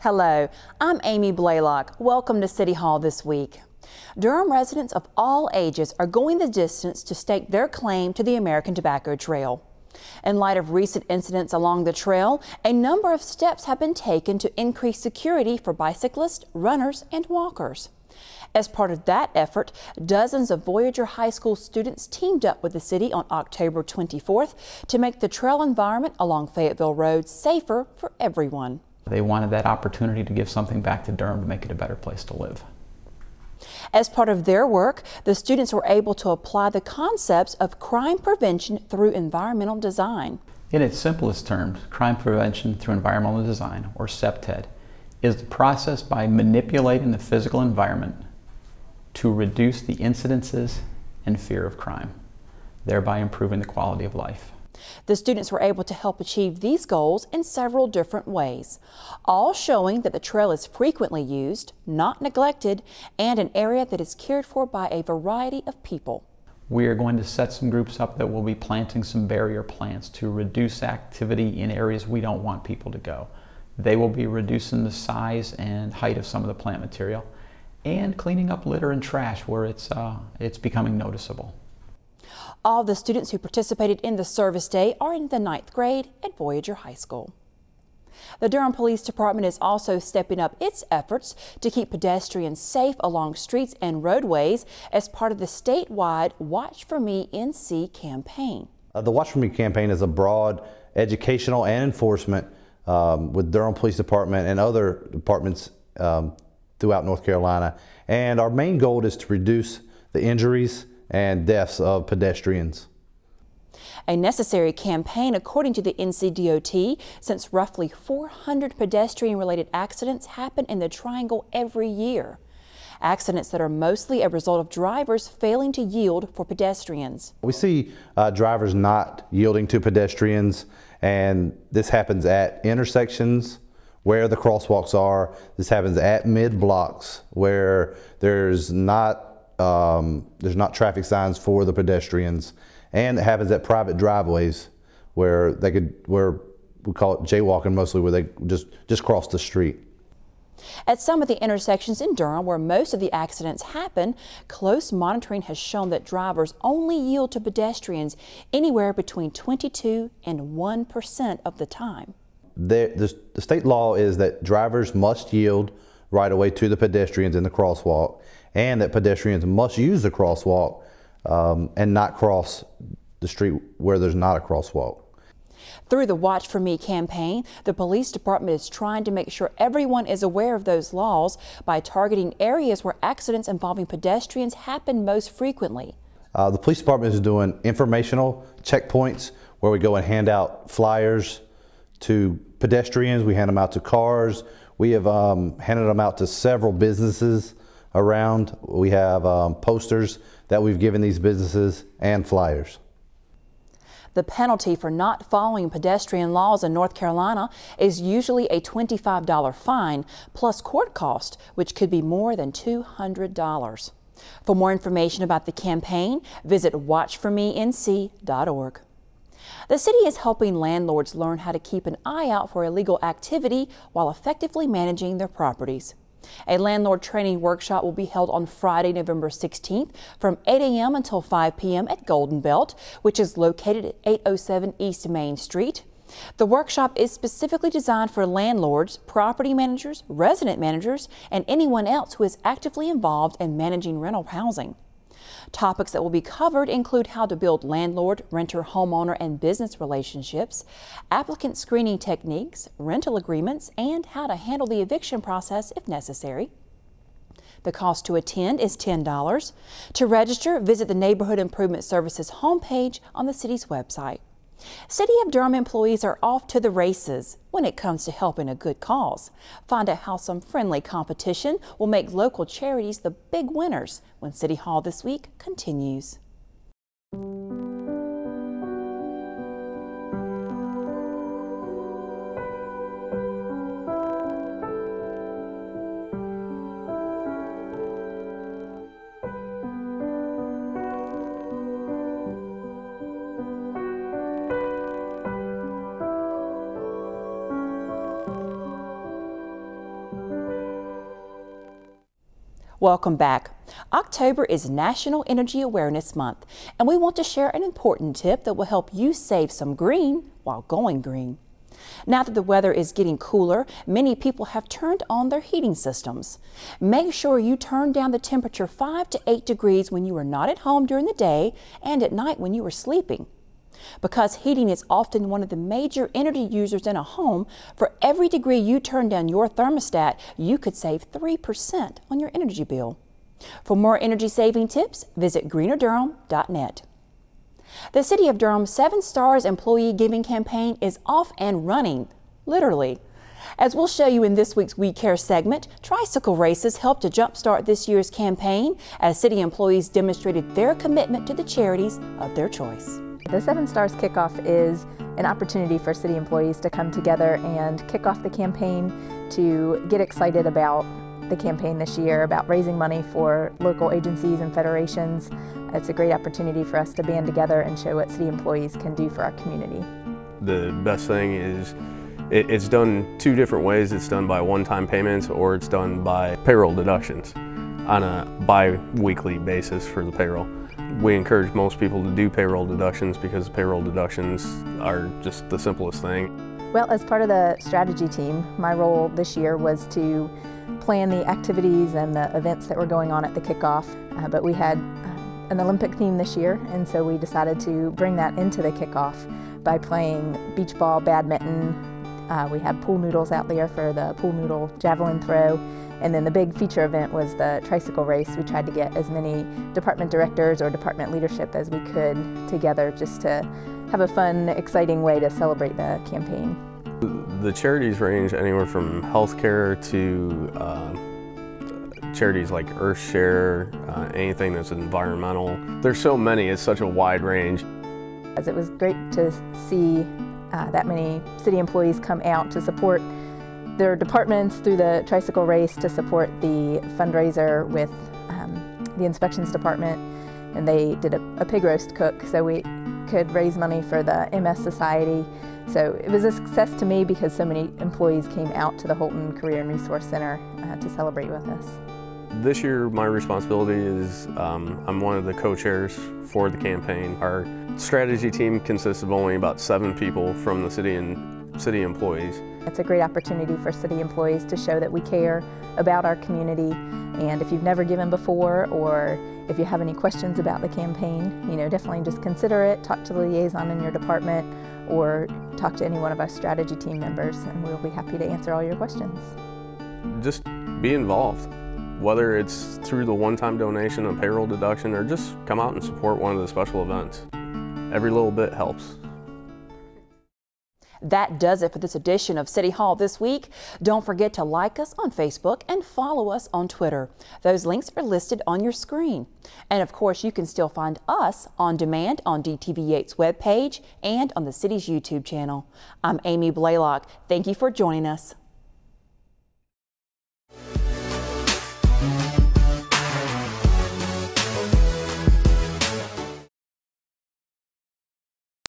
Hello, I'm Amy Blaylock. Welcome to City Hall this week. Durham residents of all ages are going the distance to stake their claim to the American Tobacco Trail. In light of recent incidents along the trail, a number of steps have been taken to increase security for bicyclists, runners, and walkers. As part of that effort, dozens of Voyager High School students teamed up with the city on October 24th to make the trail environment along Fayetteville Road safer for everyone. They wanted that opportunity to give something back to Durham to make it a better place to live. As part of their work, the students were able to apply the concepts of crime prevention through environmental design. In its simplest terms, crime prevention through environmental design, or CPTED, is the process by manipulating the physical environment to reduce the incidences and fear of crime, thereby improving the quality of life. The students were able to help achieve these goals in several different ways, all showing that the trail is frequently used, not neglected, and an area that is cared for by a variety of people. We are going to set some groups up that will be planting some barrier plants to reduce activity in areas we don't want people to go. They will be reducing the size and height of some of the plant material and cleaning up litter and trash where it's becoming noticeable. All the students who participated in the service day are in the 9th grade at Voyager High School. The Durham Police Department is also stepping up its efforts to keep pedestrians safe along streets and roadways as part of the statewide Watch For Me NC campaign. The Watch For Me campaign is a broad educational and enforcement with Durham Police Department and other departments throughout North Carolina. And our main goal is to reduce the injuries and deaths of pedestrians. A necessary campaign according to the NCDOT, since roughly 400 pedestrian-related accidents happen in the Triangle every year. Accidents that are mostly a result of drivers failing to yield for pedestrians. We see drivers not yielding to pedestrians, and this happens at intersections where the crosswalks are. This happens at mid-blocks where there's not traffic signs for the pedestrians, and it happens at private driveways where we call it jaywalking mostly, where they just cross the street. At some of the intersections in Durham where most of the accidents happen, close monitoring has shown that drivers only yield to pedestrians anywhere between 22 and 1% of the time. The state law is that drivers must yield right away to the pedestrians in the crosswalk, and that pedestrians must use the crosswalk and not cross the street where there's not a crosswalk. Through the Watch For Me campaign, the police department is trying to make sure everyone is aware of those laws by targeting areas where accidents involving pedestrians happen most frequently. The police department is doing informational checkpoints where we go and hand out flyers to pedestrians. We hand them out to cars. We have handed them out to several businesses around. We have posters that we've given these businesses and flyers. The penalty for not following pedestrian laws in North Carolina is usually a $25 fine plus court cost, which could be more than $200. For more information about the campaign, visit watchformenc.org. The city is helping landlords learn how to keep an eye out for illegal activity while effectively managing their properties. A landlord training workshop will be held on Friday, November 16th from 8 a.m. until 5 p.m. at Golden Belt, which is located at 807 East Main Street. The workshop is specifically designed for landlords, property managers, resident managers, and anyone else who is actively involved in managing rental housing. Topics that will be covered include how to build landlord, renter, homeowner, and business relationships, applicant screening techniques, rental agreements, and how to handle the eviction process if necessary. The cost to attend is $10. To register, visit the Neighborhood Improvement Services homepage on the city's website. City of Durham employees are off to the races when it comes to helping a good cause. Find out how some friendly competition will make local charities the big winners when City Hall This Week continues. Welcome back. October is National Energy Awareness Month, and we want to share an important tip that will help you save some green while going green. Now that the weather is getting cooler, many people have turned on their heating systems. Make sure you turn down the temperature 5 to 8 degrees when you are not at home during the day and at night when you are sleeping. Because heating is often one of the major energy users in a home, for every degree you turn down your thermostat, you could save 3% on your energy bill. For more energy saving tips, visit greenerdurham.net. The City of Durham's 7 Stars Employee Giving Campaign is off and running, literally. As we'll show you in this week's We Care segment, tricycle races helped to jumpstart this year's campaign as city employees demonstrated their commitment to the charities of their choice. The 7 Stars Kickoff is an opportunity for city employees to come together and kick off the campaign, to get excited about the campaign this year, about raising money for local agencies and federations. It's a great opportunity for us to band together and show what city employees can do for our community. The best thing is it's done 2 different ways. It's done by one-time payments, or it's done by payroll deductions on a bi-weekly basis for the payroll. We encourage most people to do payroll deductions because payroll deductions are just the simplest thing. Well, as part of the strategy team, my role this year was to plan the activities and the events that were going on at the kickoff, but we had an Olympic theme this year, and so we decided to bring that into the kickoff by playing beach ball, badminton. We had pool noodles out there for the pool noodle javelin throw, and then the big feature event was the tricycle race. We tried to get as many department directors or department leadership as we could together just to have a fun, exciting way to celebrate the campaign. The charities range anywhere from healthcare to charities like Earthshare, anything that's environmental. There's so many, it's such a wide range. It was great to see that many city employees come out to support their departments through the tricycle race, to support the fundraiser with the inspections department, and they did a pig roast cook so we could raise money for the MS Society. So it was a success to me because so many employees came out to the Holton Career and Resource Center to celebrate with us. This year my responsibility is I'm one of the co-chairs for the campaign. Our strategy team consists of only about 7 people from the city and city employees. It's a great opportunity for city employees to show that we care about our community, and if you've never given before, or if you have any questions about the campaign, definitely just consider it. Talk to the liaison in your department or talk to any one of our strategy team members, and we'll be happy to answer all your questions. Just be involved, whether it's through the one-time donation, a payroll deduction, or just come out and support one of the special events. Every little bit helps. That does it for this edition of City Hall This Week. Don't forget to like us on Facebook and follow us on Twitter. Those links are listed on your screen. And of course, you can still find us on demand on DTV8's webpage and on the city's YouTube channel. I'm Amy Blaylock. Thank you for joining us.